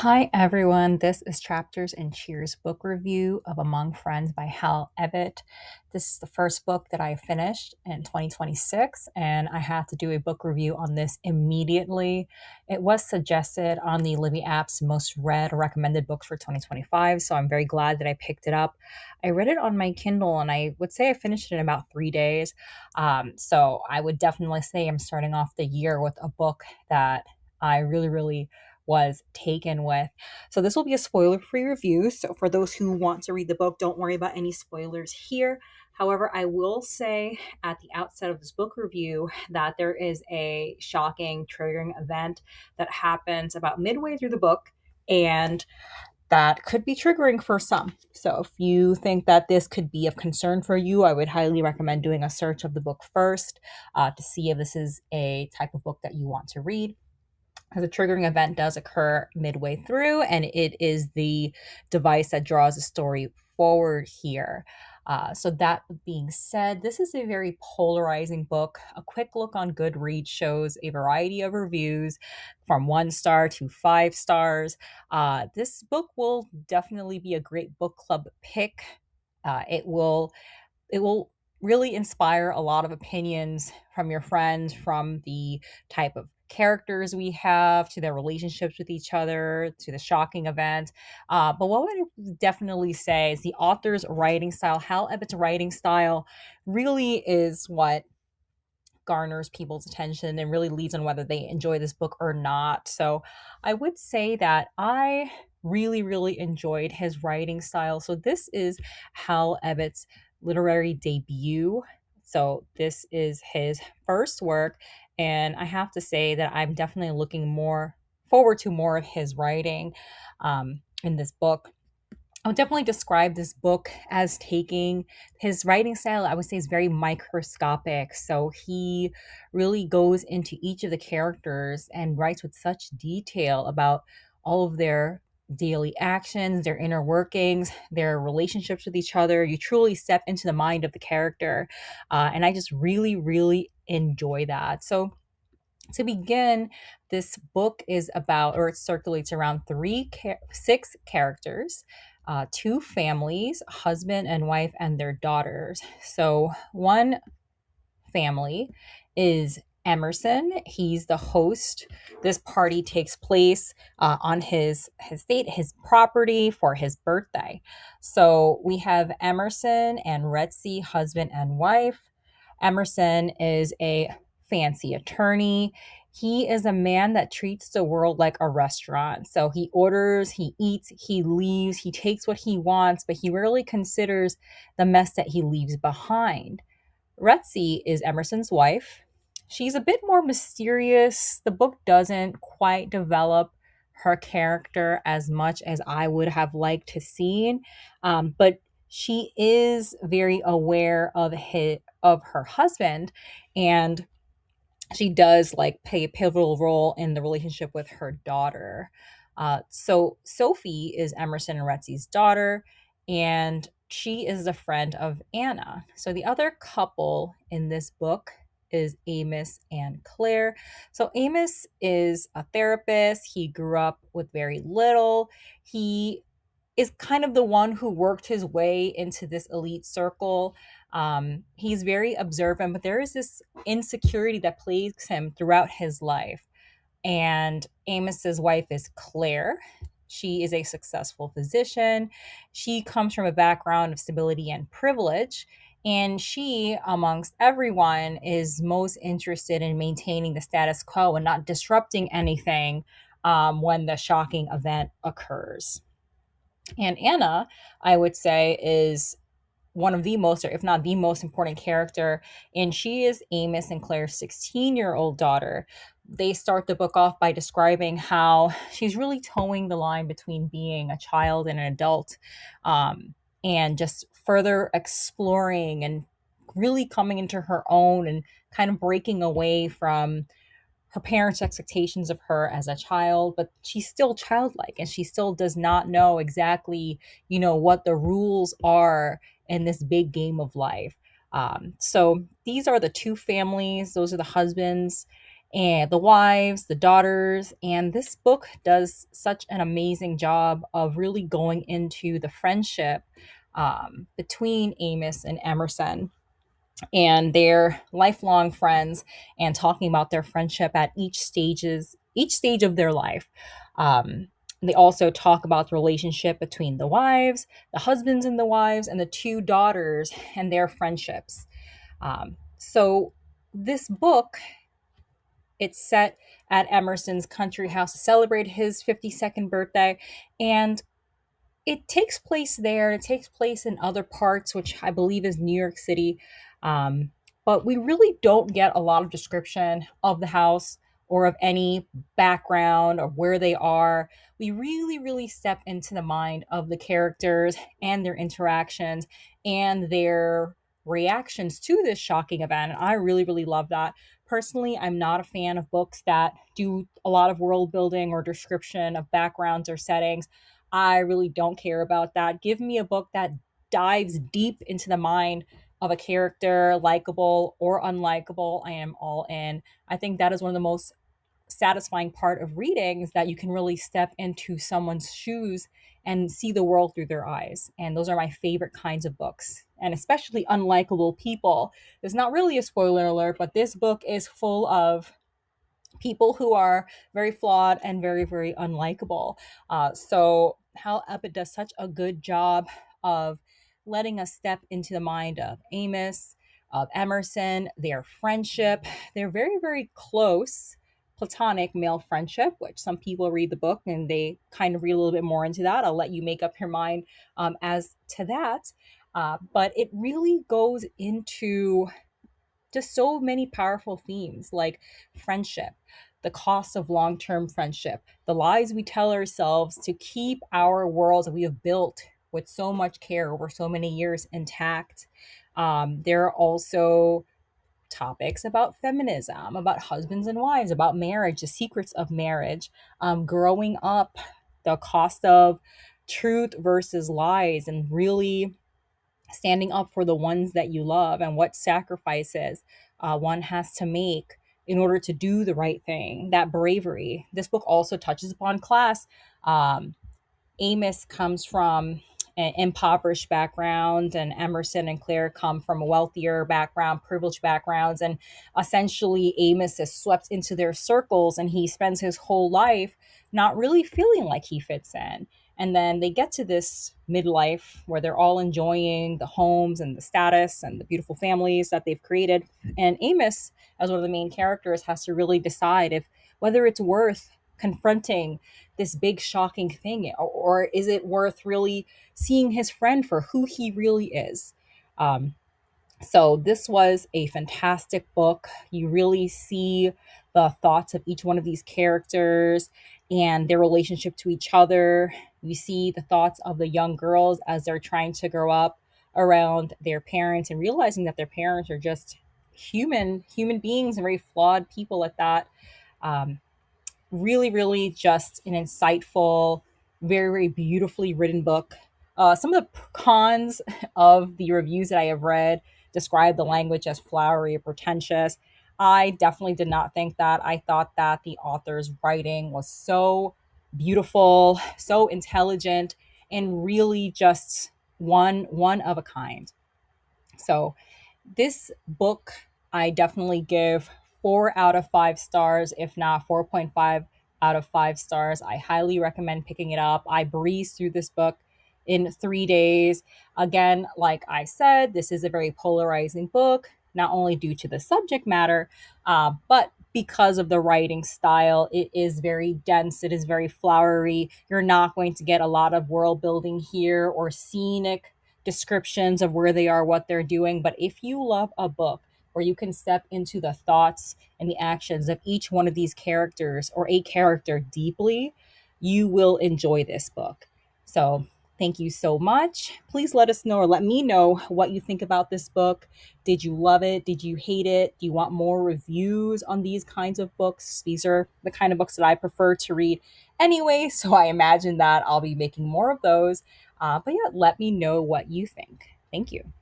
Hi everyone, this is Chapters and Cheers book review of Among Friends by Hal Ebbott. This is the first book that I finished in 2026, and I had to do a book review on this immediately. It was suggested on the Libby app's most read or recommended books for 2025, so I'm very glad that I picked it up. I read it on my Kindle, and I would say I finished it in about 3 days. So I would definitely say I'm starting off the year with a book that I really was taken with. So this will be a spoiler-free review. So for those who want to read the book, don't worry about any spoilers here. However, I will say at the outset of this book review that there is a shocking, triggering event that happens about midway through the book, and that could be triggering for some. So if you think that this could be of concern for you, I would highly recommend doing a search of the book first to see if this is a type of book that you want to read. The triggering event does occur midway through, and it is the device that draws the story forward here. So that being said, this is a very polarizing book. A quick look on Goodreads shows a variety of reviews from 1 star to 5 stars. This book will definitely be a great book club pick. It will really inspire a lot of opinions from your friends, from the type of characters we have to their relationships with each other to the shocking event. But what I would definitely say is the author's writing style, Hal Ebbott's writing style, really is what garners people's attention and really leads on whether they enjoy this book or not. So I would say that I really enjoyed his writing style. So this is Hal Ebbott's literary debut. So this is his first work, and I have to say that I'm definitely looking more forward to more of his writing in this book. I would definitely describe this book as taking his writing style, I would say, is very microscopic. So he really goes into each of the characters and writes with such detail about all of their daily actions, their inner workings, their relationships with each other. You truly step into the mind of the character. And I just really enjoy that. So to begin, this book is about, or it circulates around six characters, two families, husband and wife, and their daughters. So one family is Emerson. He's the host. This party takes place on his estate, his property, for his birthday. So we have Emerson and Retzi, husband and wife. Emerson is a fancy attorney. He is a man that treats the world like a restaurant. So he orders, he eats, he leaves, he takes what he wants, but he rarely considers the mess that he leaves behind. Retzi is Emerson's wife. She's a bit more mysterious. The book doesn't quite develop her character as much as I would have liked to see, but she is very aware of her husband, and she does like play a pivotal role in the relationship with her daughter. So Sophie is Emerson and Retzi's daughter, and she is a friend of Anna. So the other couple in this book is Amos and Claire. So Amos is a therapist. He grew up with very little. He is kind of the one who worked his way into this elite circle. He's very observant, but there is this insecurity that plagues him throughout his life. And Amos's wife is Claire. She is a successful physician. She comes from a background of stability and privilege. And she, amongst everyone, is most interested in maintaining the status quo and not disrupting anything when the shocking event occurs. And Anna, I would say, is one of the most, or if not the most important character, and she is Amos and Claire's 16-year-old daughter. They start the book off by describing how she's really towing the line between being a child and an adult, and just further exploring and really coming into her own and kind of breaking away from her parents' expectations of her as a child, but she's still childlike and she still does not know exactly, what the rules are in this big game of life. So these are the two families, those are the husbands. and the wives, the daughters. And this book does such an amazing job of really going into the friendship between Amos and Emerson and their lifelong friends, and talking about their friendship at each stage of their life. Um, they also talk about the relationship between the wives, the husbands and the wives, and the two daughters and their friendships. So this book, it's set at Emerson's country house to celebrate his 52nd birthday, and it takes place there. It takes place in other parts, which I believe is New York City. Um, but we really don't get a lot of description of the house or of any background or where they are. We really, really step into the mind of the characters and their interactions and their reactions to this shocking event. And I really, really love that. Personally, I'm not a fan of books that do a lot of world building or description of backgrounds or settings. I really don't care about that. Give me a book that dives deep into the mind of a character, likable or unlikable. I am all in. I think that is one of the most satisfying part of reading, is that you can really step into someone's shoes and see the world through their eyes. And those are my favorite kinds of books. And especially unlikable people. It's not really a spoiler alert, but this book is full of people who are very flawed and very, very unlikable. So Hal Ebbott does such a good job of letting us step into the mind of Amos, of Emerson, their friendship. They're very, very close platonic male friendship, which some people read the book and they kind of read a little bit more into that. I'll let you make up your mind as to that. But it really goes into just so many powerful themes like friendship, the cost of long term friendship, the lies we tell ourselves to keep our worlds that we have built with so much care over so many years intact. There are also topics about feminism, about husbands and wives, about marriage, the secrets of marriage, growing up, the cost of truth versus lies, and really standing up for the ones that you love and what sacrifices one has to make in order to do the right thing, that bravery. This book also touches upon class. Um, Amos comes from an impoverished background, and Emerson and Claire come from a wealthier background, privileged backgrounds. And essentially, Amos is swept into their circles, and he spends his whole life not really feeling like he fits in. And then they get to this midlife where they're all enjoying the homes and the status and the beautiful families that they've created. And Amos, as one of the main characters, has to really decide if whether it's worth confronting this big shocking thing, or is it worth really seeing his friend for who he really is. Um, so this was a fantastic book. You really see the thoughts of each one of these characters and their relationship to each other. You see the thoughts of the young girls as they're trying to grow up around their parents and realizing that their parents are just human beings and very flawed people at that. um, Really, really just an insightful, very, very beautifully written book. Some of the cons of the reviews that I have read describe the language as flowery or pretentious. I definitely did not think that. I thought that the author's writing was so beautiful, so intelligent, and really just one of a kind. So this book, I definitely give 4 out of 5 stars, if not 4.5 out of 5 stars. I highly recommend picking it up. I breezed through this book in 3 days. Again, like I said, this is a very polarizing book, not only due to the subject matter, but because of the writing style. It is very dense, it is very flowery. You're not going to get a lot of world building here or scenic descriptions of where they are, what they're doing. But if you love a book where you can step into the thoughts and the actions of each one of these characters or a character deeply, you will enjoy this book. So, thank you so much. Please let us know, or let me know, what you think about this book. Did you love it? Did you hate it? Do you want more reviews on these kinds of books? These are the kind of books that I prefer to read anyway, so I imagine that I'll be making more of those. But yeah, let me know what you think. Thank you.